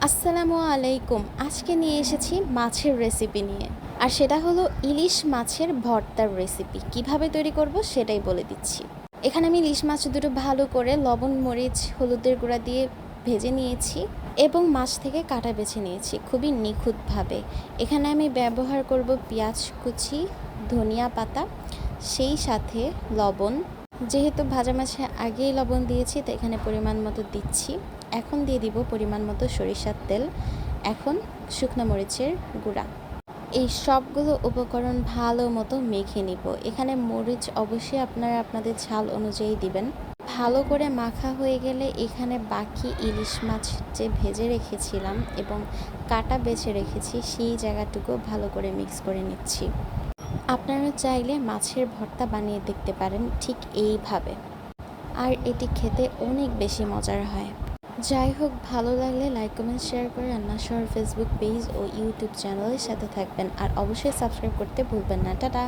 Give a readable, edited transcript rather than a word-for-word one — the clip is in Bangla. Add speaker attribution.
Speaker 1: আসসালামু আলাইকুম। আজকে নিয়ে এসেছি মাছের রেসিপি নিয়ে। আর সেটা হলো ইলিশ মাছের ভর্তার রেসিপি। কিভাবে তৈরি করব সেটাই বলে দিচ্ছি। এখানে আমি ইলিশ মাছ দুটো ভালো করে লবণ, মরিচ, হলুদের গুঁড়া দিয়ে ভেজে নিয়েছি এবং মাছ থেকে কাঁটা বেছে নিয়েছি খুবই নিখুঁতভাবে। এখানে আমি ব্যবহার করব পেঁয়াজ কুচি, ধনিয়া পাতা, সেই সাথে লবণ। যেহেতু ভাজা মাছে আগেই লবণ দিয়েছি তো এখানে পরিমাণ মতো দিচ্ছি। এখন দিয়ে দিব পরিমাণ মতো সরিষার তেল, এখন শুকনো মরিচের গুঁড়া। এই সবগুলো উপকরণ ভালো মতো মেখে নিব। এখানে মরিচ অবশ্যই আপনারা আপনাদের ঝাল অনুযায়ী দিবেন। ভালো করে মাখা হয়ে গেলে এখানে বাকি ইলিশ মাছ যে ভেজে রেখেছিলাম এবং কাটা বেছে রেখেছি সেই জায়গাটুকু ভালো করে মিক্স করে নিচ্ছি। আপনারা চাইলে মাছের ভর্তা বানিয়ে দেখতে পারেন ঠিক এইভাবে, আর এটি খেতে অনেক বেশি মজার হয়। যাই হোক, ভালো লাগলে লাইক, কমেন্ট, শেয়ার করে রান্না শহর ফেসবুক পেজ ও ইউটিউব চ্যানেলের সাথে থাকবেন, আর অবশ্যই সাবস্ক্রাইব করতে ভুলবেন না। টাটা।